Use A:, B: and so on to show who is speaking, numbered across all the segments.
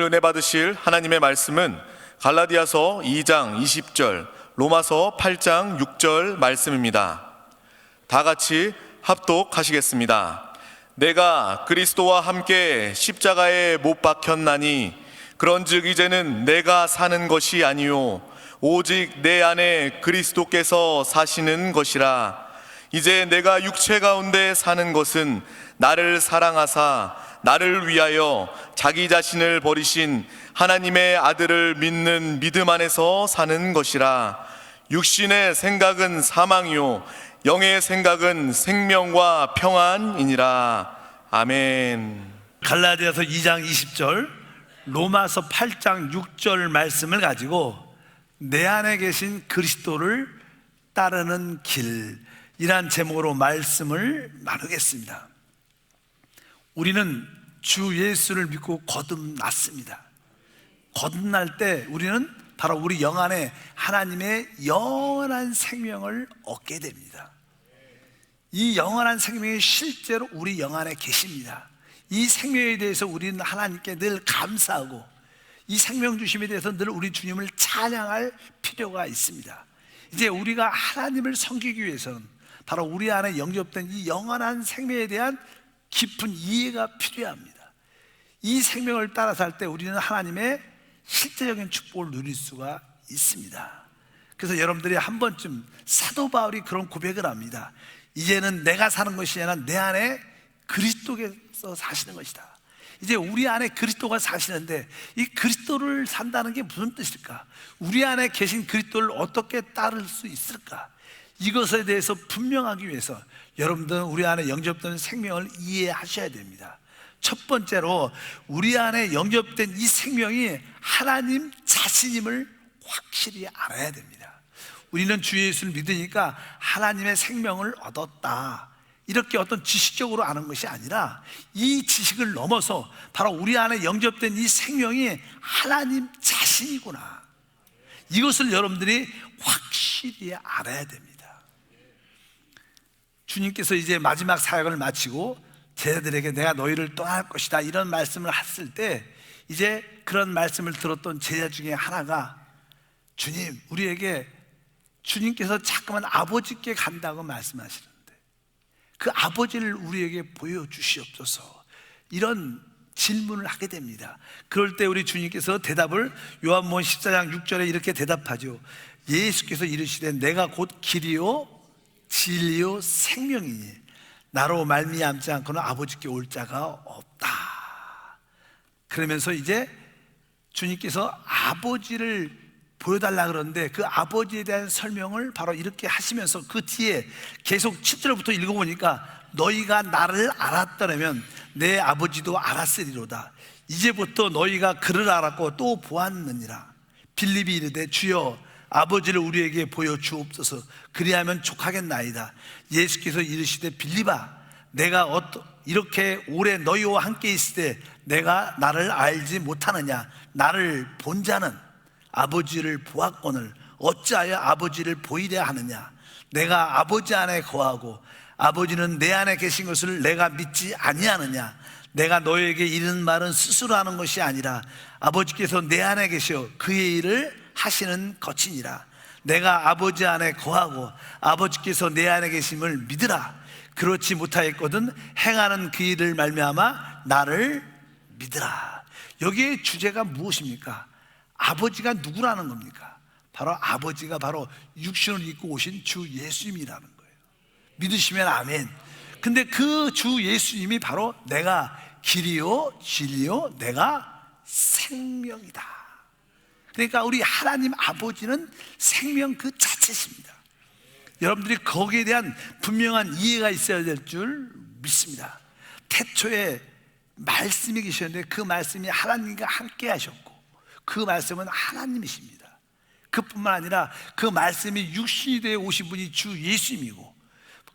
A: 은혜 받으실 하나님의 말씀은 갈라디아서 2장 20절, 로마서 8장 6절 말씀입니다. 다 같이 합독하시겠습니다. 내가 그리스도와 함께 십자가에 못 박혔나니 그런즉 이제는 내가 사는 것이 아니요 오직 내 안에 그리스도께서 사시는 것이라. 이제 내가 육체 가운데 사는 것은 나를 사랑하사 나를 위하여 자기 자신을 버리신 하나님의 아들을 믿는 믿음 안에서 사는 것이라. 육신의 생각은 사망이요 영의 생각은 생명과 평안이니라. 아멘.
B: 갈라디아서 2장 20절, 로마서 8장 6절 말씀을 가지고 내 안에 계신 그리스도를 따르는 길이란 제목으로 말씀을 나누겠습니다. 우리는 주 예수를 믿고 거듭났습니다. 거듭날 때 우리는 바로 우리 영 안에 하나님의 영원한 생명을 얻게 됩니다. 이 영원한 생명이 실제로 우리 영 안에 계십니다. 이 생명에 대해서 우리는 하나님께 늘 감사하고 이 생명 주심에 대해서 늘 우리 주님을 찬양할 필요가 있습니다. 이제 우리가 하나님을 섬기기 위해서는 바로 우리 안에 영접된 이 영원한 생명에 대한 깊은 이해가 필요합니다. 이 생명을 따라 살 때 우리는 하나님의 실제적인 축복을 누릴 수가 있습니다. 그래서 여러분들이 한 번쯤 사도 바울이 그런 고백을 합니다. 이제는 내가 사는 것이 아니라 내 안에 그리스도께서 사시는 것이다. 이제 우리 안에 그리스도가 사시는데 이 그리스도를 산다는 게 무슨 뜻일까? 우리 안에 계신 그리스도를 어떻게 따를 수 있을까? 이것에 대해서 분명하기 위해서 여러분들은 우리 안에 영접된 생명을 이해하셔야 됩니다. 첫 번째로 우리 안에 영접된 이 생명이 하나님 자신임을 확실히 알아야 됩니다. 우리는 주 예수를 믿으니까 하나님의 생명을 얻었다, 이렇게 어떤 지식적으로 아는 것이 아니라 이 지식을 넘어서 바로 우리 안에 영접된 이 생명이 하나님 자신이구나, 이것을 여러분들이 확실히 알아야 됩니다. 주님께서 이제 마지막 사역을 마치고 제자들에게 내가 너희를 떠날 것이다 이런 말씀을 했을 때 이제 그런 말씀을 들었던 제자 중에 하나가 주님, 우리에게 주님께서 자꾸만 아버지께 간다고 말씀하시는데 그 아버지를 우리에게 보여주시옵소서, 이런 질문을 하게 됩니다. 그럴 때 우리 주님께서 대답을 요한복음 14장 6절에 이렇게 대답하죠. 예수께서 이르시되 내가 곧 길이요 진리요 생명이니 나로 말미암지 않고는 아버지께 올 자가 없다. 그러면서 이제 주님께서 아버지를 보여달라 그러는데 그 아버지에 대한 설명을 바로 이렇게 하시면서 그 뒤에 계속 7절부터 읽어보니까 너희가 나를 알았더라면 내 아버지도 알았으리로다. 이제부터 너희가 그를 알았고 또 보았느니라. 빌립이 이르되 주여 아버지를 우리에게 보여주옵소서, 그리하면 족하겠나이다. 예수께서 이르시되 빌립아, 내가 이렇게 오래 너희와 함께 있을 때 내가 나를 알지 못하느냐? 나를 본 자는 아버지를 보았거늘 어찌하여 아버지를 보이려 하느냐? 내가 아버지 안에 거하고 아버지는 내 안에 계신 것을 내가 믿지 아니하느냐? 내가 너에게 이르는 말은 스스로 하는 것이 아니라 아버지께서 내 안에 계셔 그의 일을 하시는 것이니라. 내가 아버지 안에 거하고 아버지께서 내 안에 계심을 믿으라. 그렇지 못하였거든 행하는 그 일을 말미암아 나를 믿으라. 여기에 주제가 무엇입니까? 아버지가 누구라는 겁니까? 바로 아버지가 바로 육신을 입고 오신 주 예수님이라는 거예요. 믿으시면 아멘. 근데 그 주 예수님이 바로 내가 길이요 진리요 내가 생명이다. 그러니까 우리 하나님 아버지는 생명 그 자체십니다. 여러분들이 거기에 대한 분명한 이해가 있어야 될 줄 믿습니다. 태초에 말씀이 계셨는데 그 말씀이 하나님과 함께 하셨고 그 말씀은 하나님이십니다. 그뿐만 아니라 그 말씀이 육신이 되어 오신 분이 주 예수님이고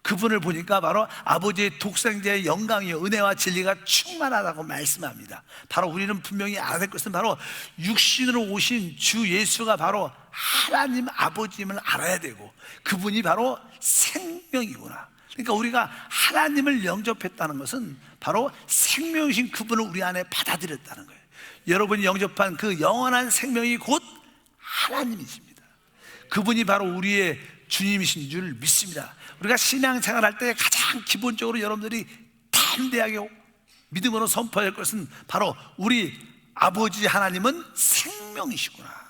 B: 그분을 보니까 바로 아버지의 독생자의 영광이요 은혜와 진리가 충만하다고 말씀합니다. 바로 우리는 분명히 알아야 될 것은 바로 육신으로 오신 주 예수가 바로 하나님 아버지임을 알아야 되고 그분이 바로 생명이구나. 그러니까 우리가 하나님을 영접했다는 것은 바로 생명이신 그분을 우리 안에 받아들였다는 거예요. 여러분이 영접한 그 영원한 생명이 곧 하나님이십니다. 그분이 바로 우리의 주님이신 줄 믿습니다. 우리가 신앙생활할 때 가장 기본적으로 여러분들이 담대하게 믿음으로 선포할 것은 바로 우리 아버지 하나님은 생명이시구나.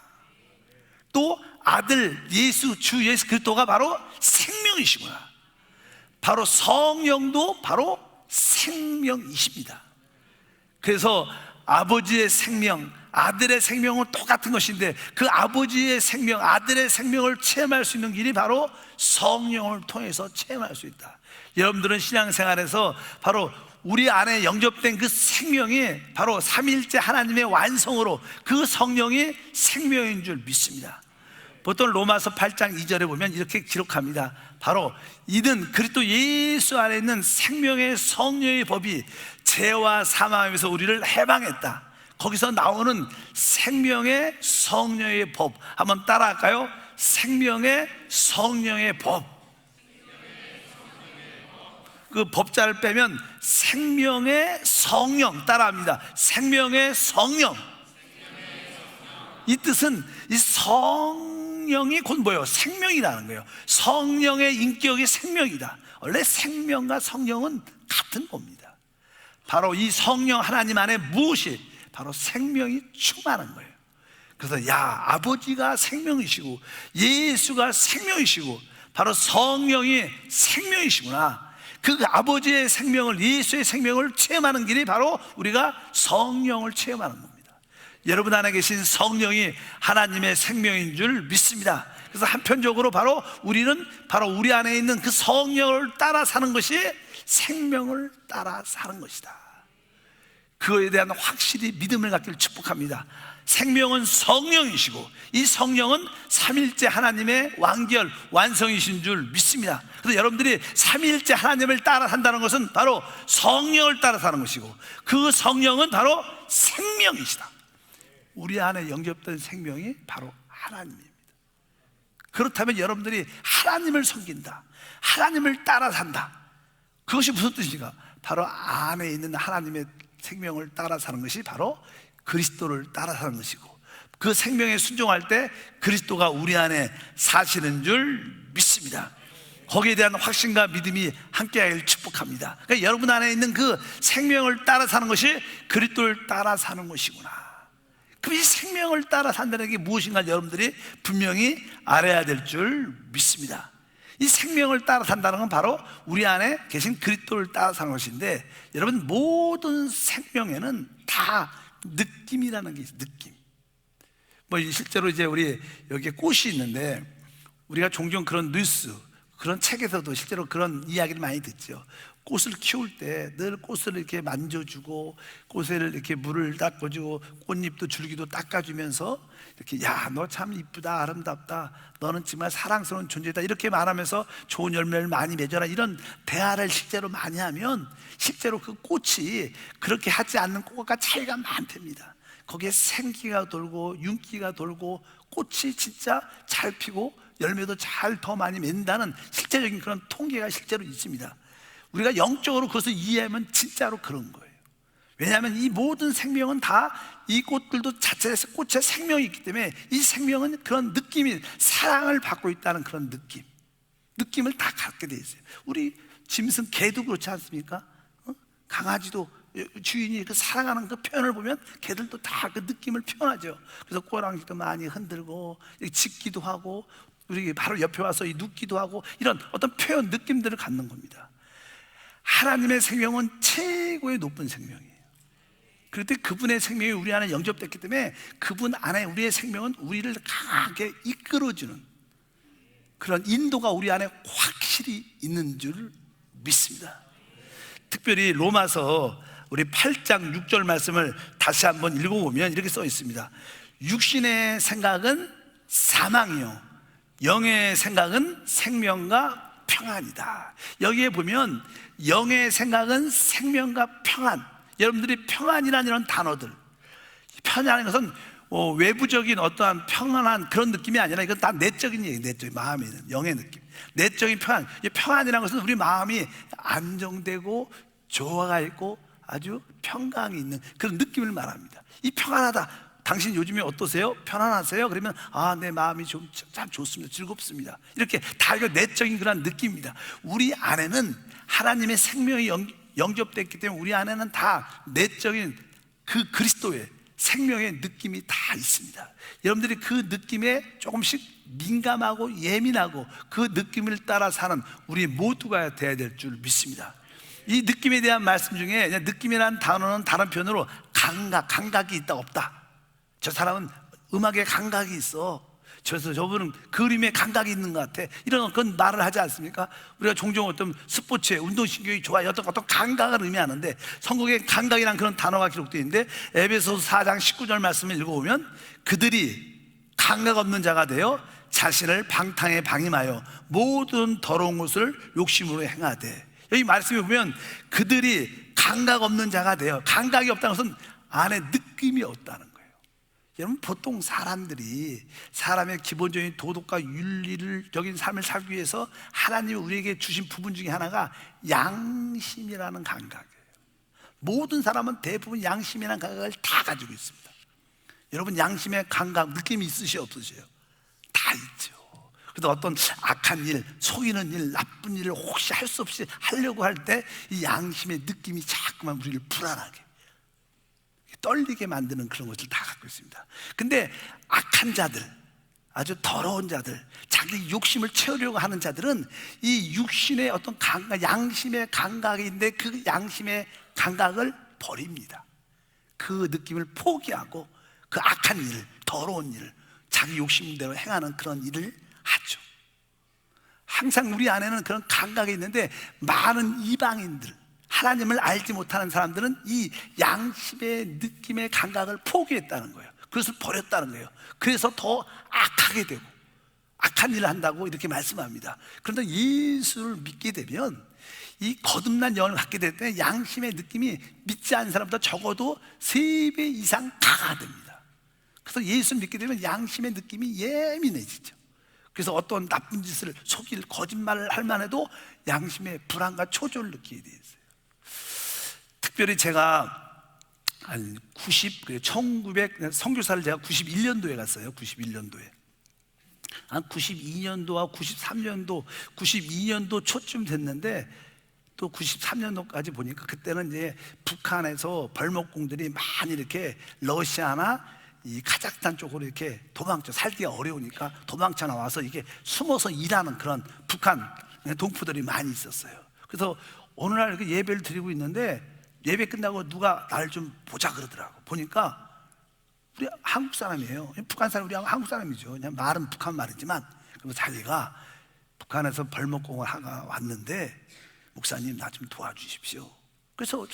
B: 또 아들 주 예수 그리스도가 바로 생명이시구나. 바로 성령도 바로 생명이십니다. 그래서 아버지의 생명, 아들의 생명은 똑같은 것인데 그 아버지의 생명, 아들의 생명을 체험할 수 있는 길이 바로 성령을 통해서 체험할 수 있다. 여러분들은 신앙생활에서 바로 우리 안에 영접된 그 생명이 바로 삼위일체 하나님의 완성으로 그 성령이 생명인 줄 믿습니다. 보통 로마서 8장 2절에 보면 이렇게 기록합니다. 바로 이는 그리스도 예수 안에 있는 생명의 성령의 법이 죄와 사망에서 우리를 해방했다. 거기서 나오는 생명의 성령의 법 한번 따라할까요? 생명의 성령의 법. 그 법자를 빼면 생명의 성령 따라합니다. 생명의 성령. 이 뜻은 이 성령이 곧 뭐예요? 생명이라는 거예요. 성령의 인격이 생명이다. 원래 생명과 성령은 같은 겁니다. 바로 이 성령 하나님 안에 무엇이 바로 생명이 충만한 거예요. 그래서 아버지가 생명이시고 예수가 생명이시고 바로 성령이 생명이시구나. 그 아버지의 생명을, 예수의 생명을 체험하는 길이 바로 우리가 성령을 체험하는 겁니다. 여러분 안에 계신 성령이 하나님의 생명인 줄 믿습니다. 그래서 한편적으로 바로 우리는 바로 우리 안에 있는 그 성령을 따라 사는 것이 생명을 따라 사는 것이다. 그거에 대한 확실히 믿음을 갖기를 축복합니다. 생명은 성령이시고 이 성령은 삼위일체 하나님의 완결 완성이신 줄 믿습니다. 그래서 여러분들이 삼위일체 하나님을 따라 산다는 것은 바로 성령을 따라 사는 것이고 그 성령은 바로 생명이시다. 우리 안에 영접된 생명이 바로 하나님입니다. 그렇다면 여러분들이 하나님을 섬긴다, 하나님을 따라 산다. 그것이 무슨 뜻입니까? 바로 안에 있는 하나님의 생명을 따라 사는 것이 바로 그리스도를 따라 사는 것이고 그 생명에 순종할 때 그리스도가 우리 안에 사시는 줄 믿습니다. 거기에 대한 확신과 믿음이 함께하길 축복합니다. 그러니까 여러분 안에 있는 그 생명을 따라 사는 것이 그리스도를 따라 사는 것이구나. 그럼 이 생명을 따라 산다는 게 무엇인가 여러분들이 분명히 알아야 될 줄 믿습니다. 이 생명을 따라 산다는 건 바로 우리 안에 계신 그리스도를 따라 사는 것인데 여러분 모든 생명에는 다 느낌이라는 게 있어요. 느낌. 실제로 이제 우리 여기에 꽃이 있는데 우리가 종종 그런 뉴스, 그런 책에서도 실제로 그런 이야기를 많이 듣죠. 꽃을 키울 때 늘 꽃을 이렇게 만져주고 꽃에 이렇게 물을 닦아주고 꽃잎도 줄기도 닦아주면서 이렇게 너 참 이쁘다, 아름답다, 너는 정말 사랑스러운 존재다 이렇게 말하면서 좋은 열매를 많이 맺어라 이런 대화를 실제로 많이 하면 실제로 그 꽃이 그렇게 하지 않는 꽃과 차이가 많답니다. 거기에 생기가 돌고 윤기가 돌고 꽃이 진짜 잘 피고 열매도 잘 더 많이 맺는다는 실제적인 그런 통계가 실제로 있습니다. 우리가 영적으로 그것을 이해하면 진짜로 그런 거예요. 왜냐하면 이 모든 생명은 다 이 꽃들도 자체에서 꽃에 생명이 있기 때문에 이 생명은 그런 느낌이 사랑을 받고 있다는 그런 느낌을 다 갖게 돼 있어요. 우리 짐승 개도 그렇지 않습니까? 강아지도 주인이 그 사랑하는 그 표현을 보면 개들도 다 그 느낌을 표현하죠. 그래서 꼬랑지도 많이 흔들고 짖기도 하고 우리 바로 옆에 와서 눕기도 하고 이런 어떤 표현 느낌들을 갖는 겁니다. 하나님의 생명은 최고의 높은 생명이에요. 그럴 때 그분의 생명이 우리 안에 영접됐기 때문에 그분 안에 우리의 생명은 우리를 강하게 이끌어주는 그런 인도가 우리 안에 확실히 있는 줄 믿습니다. 특별히 로마서 우리 8장 6절 말씀을 다시 한번 읽어보면 이렇게 써 있습니다. 육신의 생각은 사망이요 영의 생각은 생명과 평안이다. 여기에 보면 영의 생각은 생명과 평안. 여러분들이 평안이라는 이런 단어들, 평안이라는 것은 외부적인 어떠한 평안한 그런 느낌이 아니라 이건 다 내적인 얘기예요. 내적인 마음에 있는 영의 느낌, 내적인 평안. 이 평안이라는 것은 우리 마음이 안정되고 조화가 있고 아주 평강이 있는 그런 느낌을 말합니다. 이 평안하다, 당신 요즘에 어떠세요? 편안하세요? 그러면 내 마음이 참 좋습니다, 즐겁습니다, 이렇게 다 이거 내적인 그런 느낌입니다. 우리 안에는 하나님의 생명이 영접됐기 때문에 우리 안에는 다 내적인 그 그리스도의 생명의 느낌이 다 있습니다. 여러분들이 그 느낌에 조금씩 민감하고 예민하고 그 느낌을 따라 사는 우리 모두가 돼야 될 줄 믿습니다. 이 느낌에 대한 말씀 중에 느낌이라는 단어는 다른 표현으로 감각이 있다 없다. 저 사람은 음악에 감각이 있어, 저분은 그림에 감각이 있는 것 같아, 이런 그런 말을 하지 않습니까? 우리가 종종 어떤 스포츠에 운동신경이 좋아요, 어떤 감각을 의미하는데 성경에 감각이라는 그런 단어가 기록되어 있는데 에베소서 4장 19절 말씀을 읽어보면 그들이 감각 없는 자가 되어 자신을 방탕에 방임하여 모든 더러운 것을 욕심으로 행하되, 여기 말씀에 보면 그들이 감각 없는 자가 되어, 감각이 없다는 것은 안에 느낌이 없다는 거예요. 여러분, 보통 사람의 기본적인 도덕과 윤리를 적인 삶을 살기 위해서 하나님이 우리에게 주신 부분 중에 하나가 양심이라는 감각이에요. 모든 사람은 대부분 양심이라는 감각을 다 가지고 있습니다. 여러분, 양심의 감각, 느낌이 있으세요, 없으세요? 다 있죠. 그래서 어떤 악한 일, 속이는 일, 나쁜 일을 혹시 할 수 없이 하려고 할 때 이 양심의 느낌이 자꾸만 우리를 불안하게, 떨리게 만드는 그런 것을 다 갖고 있습니다. 근데 악한 자들, 아주 더러운 자들, 자기 욕심을 채우려고 하는 자들은 이 육신의 어떤 감각, 양심의 감각인데 그 양심의 감각을 버립니다. 그 느낌을 포기하고 그 악한 일, 더러운 일, 자기 욕심대로 행하는 그런 일을 하죠. 항상 우리 안에는 그런 감각이 있는데 많은 이방인들, 하나님을 알지 못하는 사람들은 이 양심의 느낌의 감각을 포기했다는 거예요. 그것을 버렸다는 거예요. 그래서 더 악하게 되고 악한 일을 한다고 이렇게 말씀합니다. 그런데 예수를 믿게 되면 이 거듭난 영을 갖게 될 때 양심의 느낌이 믿지 않는 사람보다 적어도 3배 이상 강화됩니다. 그래서 예수를 믿게 되면 양심의 느낌이 예민해지죠. 그래서 어떤 나쁜 짓을 속일, 거짓말을 할 만해도 양심의 불안과 초조를 느끼게 되어 있어요. 특별히 제가 한 1900 선교사를 제가 91년도에 갔어요. 91년도에 한 92년도와 93년도, 92년도 초쯤 됐는데 또 93년도까지 보니까 그때는 이제 북한에서 벌목공들이 많이 이렇게 러시아나 이 카자흐스탄 쪽으로 이렇게 살기가 어려우니까 도망쳐 나와서 이게 숨어서 일하는 그런 북한 동포들이 많이 있었어요. 그래서 어느 날 이렇게 예배를 드리고 있는데 예배 끝나고 누가 나를 좀 보자 그러더라고. 보니까 우리 한국 사람이에요. 북한 사람, 우리 한국 사람이죠. 그냥 말은 북한 말이지만, 그래서 자기가 북한에서 벌목공을 하가 왔는데 목사님 나 좀 도와주십시오. 그래서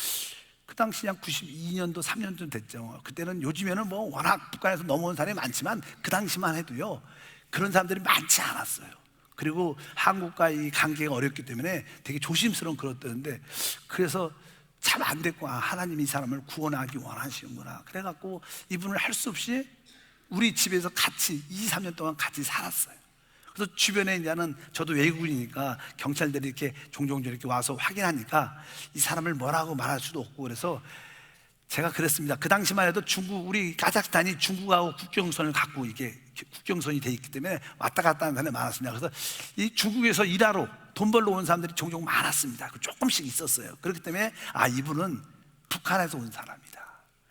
B: 그 당시 한 92년도 3년쯤 됐죠. 그때는 요즘에는 뭐 워낙 북한에서 넘어온 사람이 많지만 그 당시만 해도요 그런 사람들이 많지 않았어요. 그리고 한국과 이 관계가 어렵기 때문에 되게 조심스러운 그렇다는데, 그래서 참 안 됐고 하나님이 이 사람을 구원하기 원하시는구나. 그래갖고 이분을 할 수 없이 우리 집에서 같이 2, 3년 동안 같이 살았어요. 그래서 주변에 이제는 저도 외국인이니까 경찰들이 이렇게 종종 이렇게 와서 확인하니까 이 사람을 뭐라고 말할 수도 없고, 그래서 제가 그랬습니다. 그 당시만 해도 우리 카자흐스탄이 중국하고 국경선을 갖고 이게 국경선이 돼 있기 때문에 왔다 갔다 하는 사람이 많았습니다. 그래서 이 중국에서 일하러 돈 벌러 온 사람들이 종종 많았습니다. 조금씩 있었어요. 그렇기 때문에 이분은 북한에서 온 사람이다.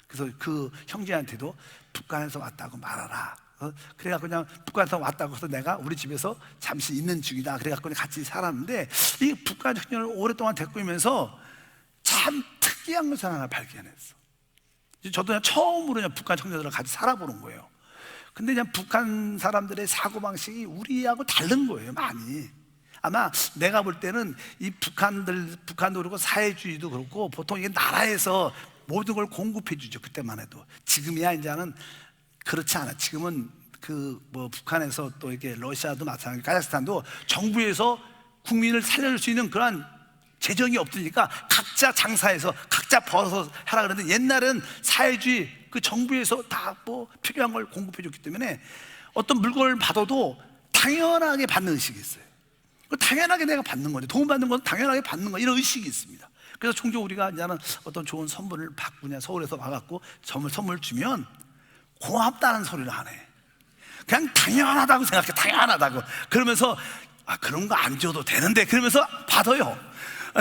B: 그래서 그 형제한테도 북한에서 왔다고 말하라. 그래갖고 그냥 북한에서 왔다고 해서 내가 우리 집에서 잠시 있는 중이다. 그래갖고 같이 살았는데, 이 북한 청년을 오랫동안 데리고 있면서 참 특이한 것을 하나 발견했어. 저도 그냥 처음으로 그냥 북한 청년들과 같이 살아보는 거예요. 근데 그냥 북한 사람들의 사고방식이 우리하고 다른 거예요, 많이. 아마 내가 볼 때는 이 북한도 그렇고 사회주의도 그렇고 보통 이게 나라에서 모든 걸 공급해 주죠. 그때만 해도. 지금이야 이제는 그렇지 않아. 지금은 북한에서 또 이렇게 러시아도 마찬가지, 카자흐스탄도 정부에서 국민을 살릴 수 있는 그런 재정이 없으니까 각자 장사해서 각자 벌어서 하라 그러는데, 옛날엔 사회주의 그 정부에서 다 필요한 걸 공급해 줬기 때문에 어떤 물건을 받아도 당연하게 받는 의식이 있어요. 당연하게 내가 받는 건데, 도움 받는 건 당연하게 받는 거, 이런 의식이 있습니다. 그래서 종종 우리가 이제는 어떤 좋은 선물을 받고 서울에서 와갖고 선물 주면 고맙다는 소리를 안 해. 그냥 당연하다고 생각해. 당연하다고. 그러면서 그런 거 안 줘도 되는데 그러면서 받아요.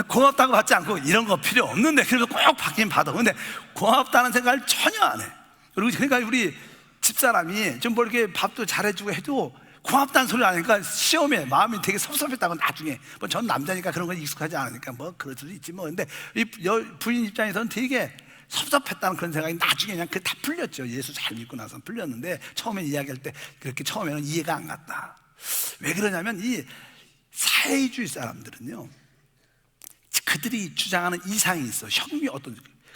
B: 고맙다고 받지 않고 이런 거 필요 없는데 그러면서 꼭 받긴 받아. 근데 고맙다는 생각을 전혀 안 해. 그리고 그러니까 우리 집사람이 좀 뭐 이렇게 밥도 잘해주고 해도 고맙다는 소리를 안 하니까 시험에 마음이 되게 섭섭했다고 나중에. 뭐 전 남자니까 그런 건 익숙하지 않으니까 뭐 그럴 수도 있지 뭐. 근데 이 부인 입장에서는 되게 섭섭했다는 그런 생각이 나중에 그냥 다 풀렸죠. 예수 잘 믿고 나서 풀렸는데 처음에 이야기할 때 그렇게 처음에는 이해가 안 갔다. 왜 그러냐면 이 사회주의 사람들은요, 그들이 주장하는 이상이 있어. 혁명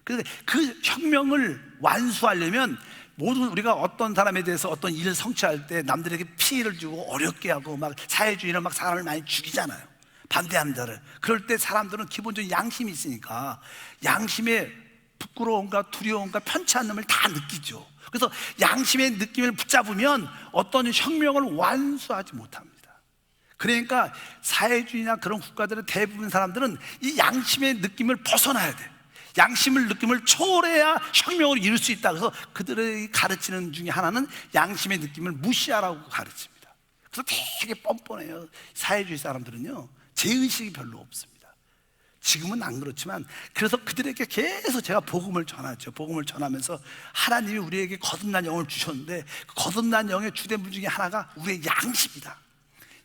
B: 그 혁명을 완수하려면 모든 우리가 어떤 사람에 대해서 어떤 일을 성취할 때 남들에게 피해를 주고 어렵게 하고 막 사회주의는 막 사람을 많이 죽이잖아요. 반대하는 자를. 그럴 때 사람들은 기본적인 양심이 있으니까 양심에 부끄러움과 두려움과 편치 않음을 다 느끼죠. 그래서 양심의 느낌을 붙잡으면 어떤 혁명을 완수하지 못합니다. 그러니까 사회주의나 그런 국가들의 대부분 사람들은 이 양심의 느낌을 벗어나야 돼. 양심을 느낌을 초월해야 혁명을 이룰 수 있다. 그래서 그들의 가르치는 중에 하나는 양심의 느낌을 무시하라고 가르칩니다. 그래서 되게 뻔뻔해요. 사회주의 사람들은요, 죄의식이 별로 없습니다. 지금은 안 그렇지만 그래서 그들에게 계속 제가 복음을 전하죠. 복음을 전하면서 하나님이 우리에게 거듭난 영을 주셨는데 그 거듭난 영의 주된 중에 하나가 우리의 양심이다.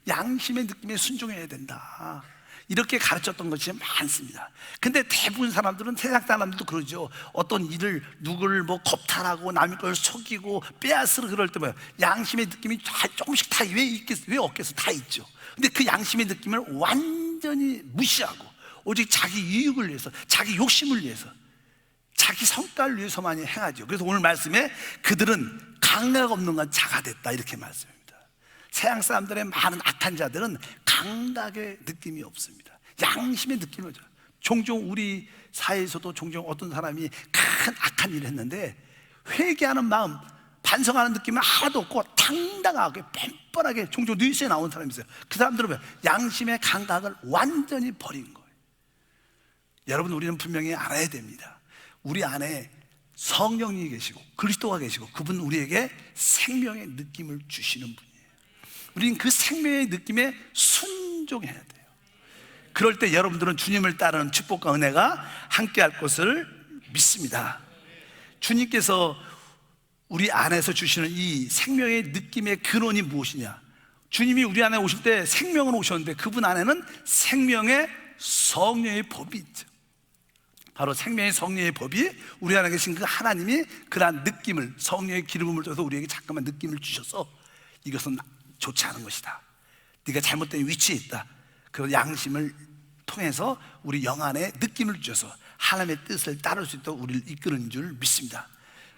B: 양심의 느낌에 순종해야 된다. 이렇게 가르쳤던 것이 많습니다. 근데 대부분 사람들은, 세상 사람들도 그러죠. 어떤 일을 누구를 뭐 겁탈하고 남의 걸 속이고 빼앗으러 그럴 때 뭐야, 양심의 느낌이 조금씩 다 왜 없겠어? 다 있죠. 근데 그 양심의 느낌을 완전히 무시하고 오직 자기 이익을 위해서, 자기 욕심을 위해서, 자기 성과를 위해서만 행하죠. 그래서 오늘 말씀에 그들은 감각 없는 건 자가 됐다, 이렇게 말씀합니다. 세상 사람들의 많은 악한 자들은 감각의 느낌이 없습니다. 양심의 느낌을 줘요. 종종 우리 사회에서도 종종 어떤 사람이 큰 악한 일을 했는데 회개하는 마음, 반성하는 느낌은 하나도 없고 당당하게 뻔뻔하게 종종 뉴스에 나오는 사람이 있어요. 그 사람들은 양심의 감각을 완전히 버린 거예요. 여러분, 우리는 분명히 알아야 됩니다. 우리 안에 성령님이 계시고 그리스도가 계시고 그분 우리에게 생명의 느낌을 주시는 분이에요. 우리는 그 생명의 느낌에 순종해야 돼요. 그럴 때 여러분들은 주님을 따르는 축복과 은혜가 함께할 것을 믿습니다. 주님께서 우리 안에서 주시는 이 생명의 느낌의 근원이 무엇이냐? 주님이 우리 안에 오실 때 생명으로 오셨는데 그분 안에는 생명의 성령의 법이 있죠. 바로 생명의 성령의 법이 우리 안에 계신 그 하나님이 그러한 느낌을, 성령의 기름을 줘서 우리에게 잠깐만 느낌을 주셔서 이것은 좋지 않은 것이다, 네가 잘못된 위치에 있다, 그 양심을 통해서 우리 영 안에 느낌을 주셔서 하나님의 뜻을 따를 수 있도록 우리를 이끄는 줄 믿습니다.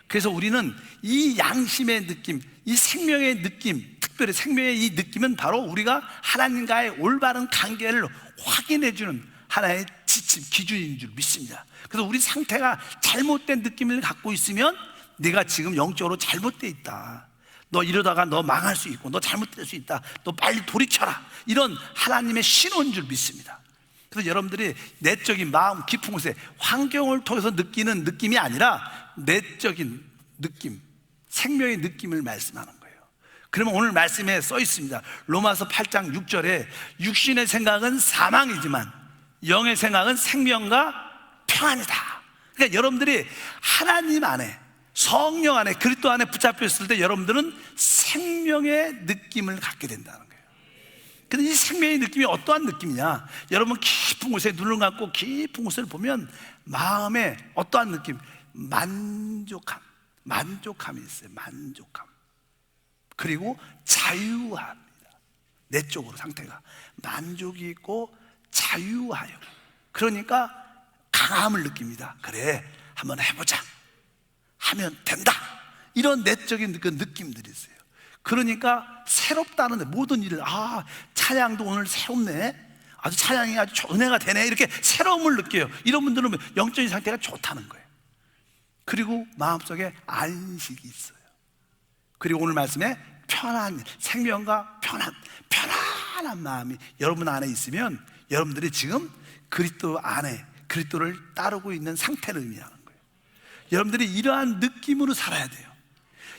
B: 그래서 우리는 이 양심의 느낌, 이 생명의 느낌, 특별히 생명의 이 느낌은 바로 우리가 하나님과의 올바른 관계를 확인해주는 하나의 지침, 기준인 줄 믿습니다. 그래서 우리 상태가 잘못된 느낌을 갖고 있으면 네가 지금 영적으로 잘못되어 있다, 너 이러다가 너 망할 수 있고 너 잘못될 수 있다, 너 빨리 돌이켜라, 이런 하나님의 신호인 줄 믿습니다. 그래서 여러분들이 내적인 마음 깊은 곳에 환경을 통해서 느끼는 느낌이 아니라 내적인 느낌, 생명의 느낌을 말씀하는 거예요. 그러면 오늘 말씀에 써 있습니다. 로마서 8장 6절에 육신의 생각은 사망이지만 영의 생각은 생명과 평안이다. 그러니까 여러분들이 하나님 안에, 성령 안에, 그리스도 안에 붙잡혀 있을 때 여러분들은 생명의 느낌을 갖게 된다는 거예요. 근데 이 생명의 느낌이 어떠한 느낌이냐? 여러분 깊은 곳에 눈을 감고 깊은 곳을 보면 마음에 어떠한 느낌? 만족함이 있어요. 만족함. 그리고 자유합니다. 내적으로 상태가 만족이 있고 자유하여, 그러니까 강함을 느낍니다. 그래, 한번 해보자, 하면 된다, 이런 내적인 그 느낌들이 있어요. 그러니까 새롭다는 모든 일을, 찬양도 오늘 새롭네, 아주 찬양이 아주 은혜가 되네, 이렇게 새로움을 느껴요. 이런 분들은 영적인 상태가 좋다는 거예요. 그리고 마음속에 안식이 있어요. 그리고 오늘 말씀에 편안, 생명과 편안한 마음이 여러분 안에 있으면 여러분들이 지금 그리스도 안에 그리스도를 따르고 있는 상태를 의미하는 거예요. 여러분들이 이러한 느낌으로 살아야 돼요.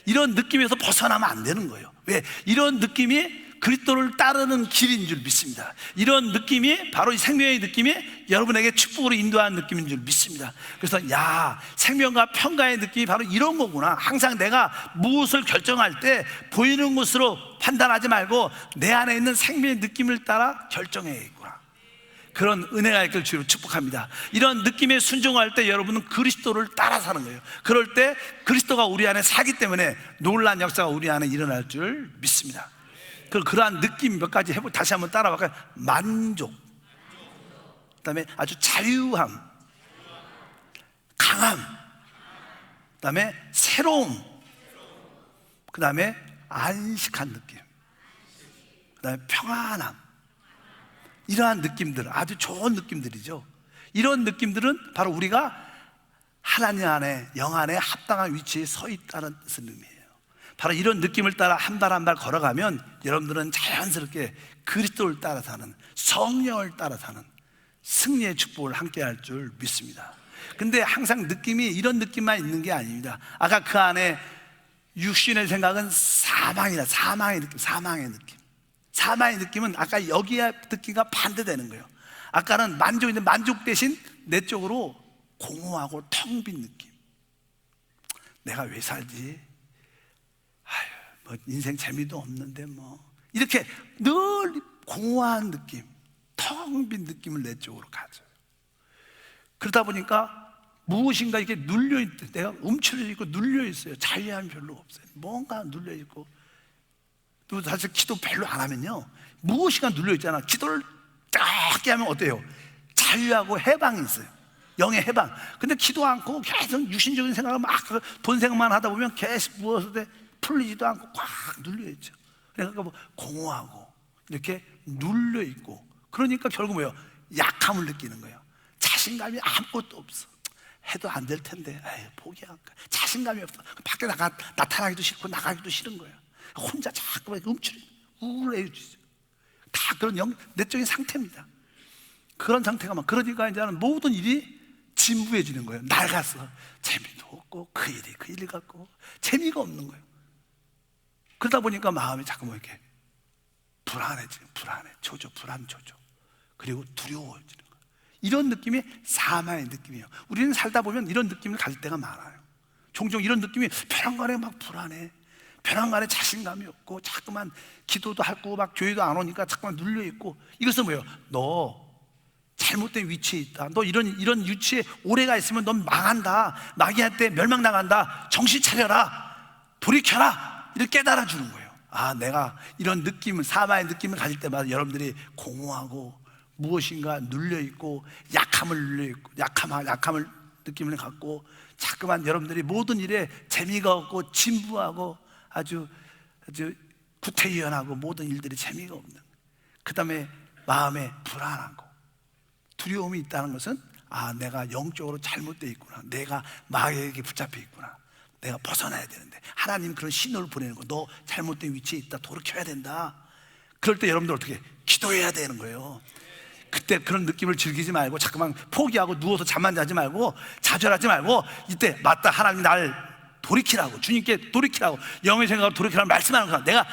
B: 이런 느낌에서 벗어나면 안 되는 거예요. 왜? 이런 느낌이 그리스도를 따르는 길인 줄 믿습니다. 이런 느낌이 바로 이 생명의 느낌이 여러분에게 축복으로 인도하는 느낌인 줄 믿습니다. 그래서 생명과 평강의 느낌이 바로 이런 거구나. 항상 내가 무엇을 결정할 때 보이는 것으로 판단하지 말고 내 안에 있는 생명의 느낌을 따라 결정해야겠구나. 그런 은혜가 있길 주로 축복합니다. 이런 느낌에 순종할 때 여러분은 그리스도를 따라 사는 거예요. 그럴 때 그리스도가 우리 안에 사기 때문에 놀라운 역사가 우리 안에 일어날 줄 믿습니다. 그러한 느낌 몇 가지 다시 한번 따라볼까요? 만족, 그다음에 아주 자유함, 강함, 그다음에 새로움, 그다음에 안식한 느낌, 그다음에 평안함. 이러한 느낌들, 아주 좋은 느낌들이죠. 이런 느낌들은 바로 우리가 하나님 안에, 영 안에 합당한 위치에 서 있다는 뜻을 의미해요. 바로 이런 느낌을 따라 한 발 한 발 걸어가면 여러분들은 자연스럽게 그리스도를 따라 사는, 성령을 따라 사는 승리의 축복을 함께 할 줄 믿습니다. 근데 항상 느낌이 이런 느낌만 있는 게 아닙니다. 아까 그 안에 육신의 생각은 사망이다. 사망의 느낌, 사망의 느낌. 사망의 느낌은 아까 여기에 듣기가 반대되는 거예요. 아까는 만족인데 만족 대신 내적으로 공허하고 텅 빈 느낌. 내가 왜 살지? 아유, 뭐 인생 재미도 없는데 뭐 이렇게 늘 공허한 느낌, 텅 빈 느낌을 내적으로 가져요. 그러다 보니까 무엇인가 이렇게 눌려있대. 내가 움츠려 있고 눌려있어요. 자유함이 별로 없어요. 뭔가 눌려있고, 또 사실 기도 별로 안 하면요, 무엇인가 눌려있잖아. 기도를 딱 하면 어때요? 자유하고 해방이 있어요. 영의 해방. 근데 기도 않고 계속 유신적인 생각을 막 돈 생각만 하다 보면 계속 무엇을 해 풀리지도 않고 꽉 눌려있죠. 그러니까 뭐 공허하고 이렇게 눌려있고, 그러니까 결국 뭐예요? 약함을 느끼는 거예요. 자신감이 아무것도 없어. 해도 안 될 텐데, 에이, 포기할까? 자신감이 없어. 밖에 나타나기도 싫고 나가기도 싫은 거예요. 혼자 자꾸 우울해지죠. 다 그런 내적인 상태입니다. 그런 상태가 막, 그러니까 이제는 모든 일이 진부해지는 거예요. 낡아서 재미도 없고 그 일이 같고 재미가 없는 거예요. 그러다 보니까 마음이 자꾸 뭐 이렇게 불안해지는, 조조, 그리고 두려워지는 거예요. 이런 느낌이 사마의 느낌이에요. 우리는 살다 보면 이런 느낌을 가질 때가 많아요. 종종 이런 느낌이 편안간에 막 불안해, 편안간에 자신감이 없고, 자꾸만 기도도 하고 막 교회도 안 오니까 자꾸만 눌려있고. 이것은 뭐예요? 너 잘못된 위치에 있다. 너 이런 위치에 오래가 있으면 넌 망한다. 마귀할 때 멸망당한다. 정신 차려라. 돌이켜라. 이렇게 깨달아 주는 거예요. 아, 내가 이런 느낌을, 사마의 느낌을 가질 때마다 여러분들이 공허하고 무엇인가 눌려있고 약함을 눌려있고 약함을 느낌을 갖고 자꾸만 여러분들이 모든 일에 재미가 없고 진부하고 아주 구태의연하고 모든 일들이 재미가 없는, 그 다음에 마음에 불안하고 두려움이 있다는 것은, 아, 내가 영적으로 잘못되어 있구나. 내가 마귀에게 붙잡혀 있구나. 내가 벗어나야 되는데 하나님 그런 신호를 보내는 거. 너 잘못된 위치에 있다. 돌이켜야 된다. 그럴 때 여러분들 어떻게 기도해야 되는 거예요. 그때 그런 느낌을 즐기지 말고 자꾸만 포기하고 누워서 잠만 자지 말고 좌절하지 말고, 이때 맞다, 하나님 날 돌이키라고, 주님께 돌이키라고, 영의 생각으로 돌이키라고 말씀하는 거야. 내가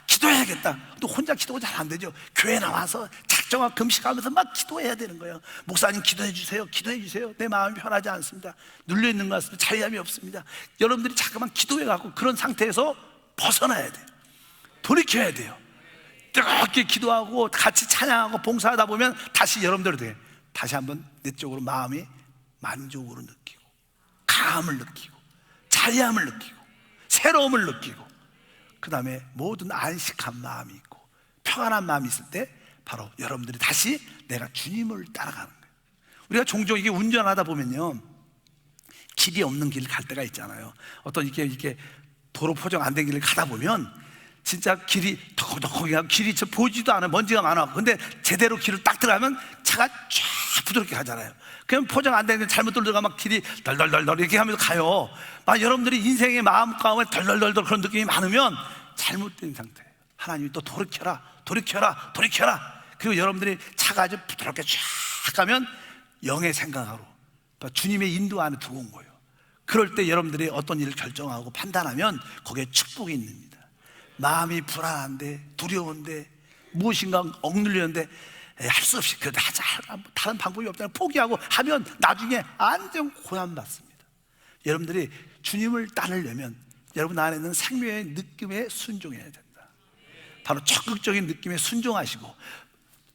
B: 기도해야겠다. 또 혼자 기도가 잘 안 되죠. 교회 나와서 작정과 금식하면서 막 기도해야 되는 거예요. 목사님 기도해 주세요. 내 마음이 편하지 않습니다. 눌려있는 것 같습니다. 자유함이 없습니다. 여러분들이 자꾸만 기도해갖고 그런 상태에서 벗어나야 돼요. 돌이켜야 돼요. 뜨겁게 기도하고 같이 찬양하고 봉사하다 보면 다시 여러분들 어떻게, 다시 한번 내적으로 마음이 만족으로 느끼고, 강함을 느끼고, 자유함을 느끼고, 새로움을 느끼고, 그 다음에 모든 안식한 마음이 있고 평안한 마음이 있을 때 바로 여러분들이 다시 내가 주님을 따라가는 거예요. 우리가 종종 이게 운전하다 보면요, 길이 없는 길을 갈 때가 있잖아요. 어떤 이렇게 도로 포장 안 된 길을 가다 보면 진짜 길이 덕덕하게, 길이 보이지도 않아요. 먼지가 많아. 근데 제대로 길을 딱 들어가면 차가 쫙 부드럽게 가잖아요. 그냥 포장 안 되는 잘못 들어가면 길이 덜덜덜덜 이렇게 하면서 가요. 막 여러분들이 인생의 마음 가운데 덜덜덜덜 그런 느낌이 많으면 잘못된 상태예요. 하나님이 또 돌이켜라. 그리고 여러분들이 차가 아주 부드럽게 쫙 가면 영의 생각으로 주님의 인도 안에 들어온 거예요. 그럴 때 여러분들이 어떤 일을 결정하고 판단하면 거기에 축복이 있습니다. 마음이 불안한데, 두려운데, 무엇인가 억눌리는데 할 수 없이 그래도 하자, 다른 방법이 없다고 포기하고 하면 나중에 안전 고난 받습니다. 여러분들이 주님을 따르려면 여러분 안에 있는 생명의 느낌에 순종해야 된다. 바로 적극적인 느낌에 순종하시고,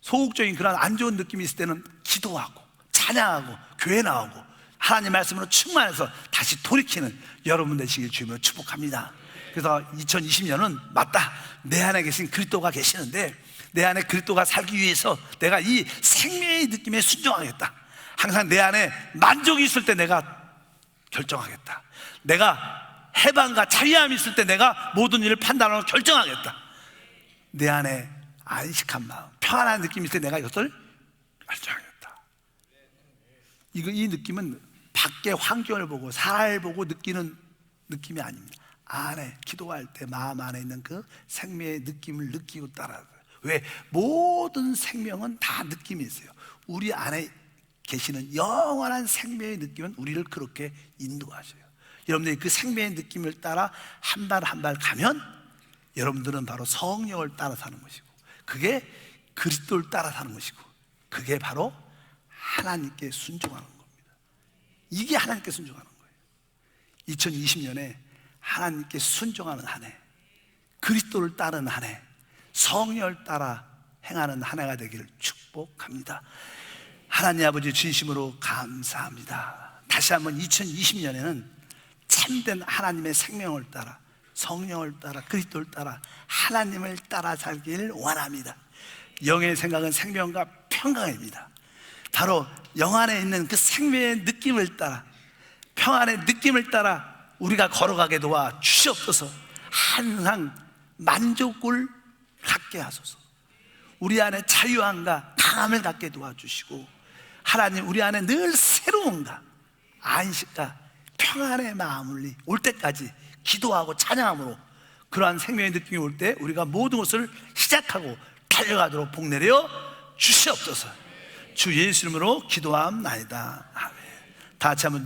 B: 소극적인 그런 안 좋은 느낌이 있을 때는 기도하고 찬양하고 교회 나오고 하나님 말씀으로 충만해서 다시 돌이키는 여러분 되시길 주님으로 축복합니다. 그래서 2020년은 맞다, 내 안에 계신 그리스도가 계시는데 내 안에 그리스도가 살기 위해서 내가 이 생명의 느낌에 순종하겠다. 항상 내 안에 만족이 있을 때 내가 결정하겠다. 내가 해방과 자유함이 있을 때 내가 모든 일을 판단하고 결정하겠다. 내 안에 안식한 마음, 평안한 느낌이 있을 때 내가 이것을 결정하겠다. 이 느낌은 밖의 환경을 보고 사람을 보고 느끼는 느낌이 아닙니다. 안에 기도할 때 마음 안에 있는 그 생명의 느낌을 느끼고 따라가요. 왜? 모든 생명은 다 느낌이 있어요. 우리 안에 계시는 영원한 생명의 느낌은 우리를 그렇게 인도하셔요. 여러분들이 그 생명의 느낌을 따라 한 발 한 발 가면 여러분들은 바로 성령을 따라 사는 것이고, 그게 그리스도를 따라 사는 것이고, 그게 바로 하나님께 순종하는 겁니다. 이게 하나님께 순종하는 거예요. 2020년에 하나님께 순종하는 한 해, 그리스도를 따르는 한 해, 성령을 따라 행하는 한 해가 되기를 축복합니다. 하나님 아버지 진심으로 감사합니다. 다시 한번 2020년에는 참된 하나님의 생명을 따라, 성령을 따라, 그리스도를 따라, 하나님을 따라 살기를 원합니다. 영의 생각은 생명과 평강입니다. 바로 영 안에 있는 그 생명의 느낌을 따라, 평안의 느낌을 따라 우리가 걸어가게 도와 주시옵소서. 항상 만족을 갖게 하소서. 우리 안에 자유함과 강함을 갖게 도와주시고, 하나님 우리 안에 늘 새로움과 안식과 평안의 마음을 올 때까지 기도하고 찬양함으로 그러한 생명의 느낌이 올 때 우리가 모든 것을 시작하고 달려가도록 복 내려 주시옵소서. 주 예수 이름으로 기도함나이다. 아멘. 다 같이 한번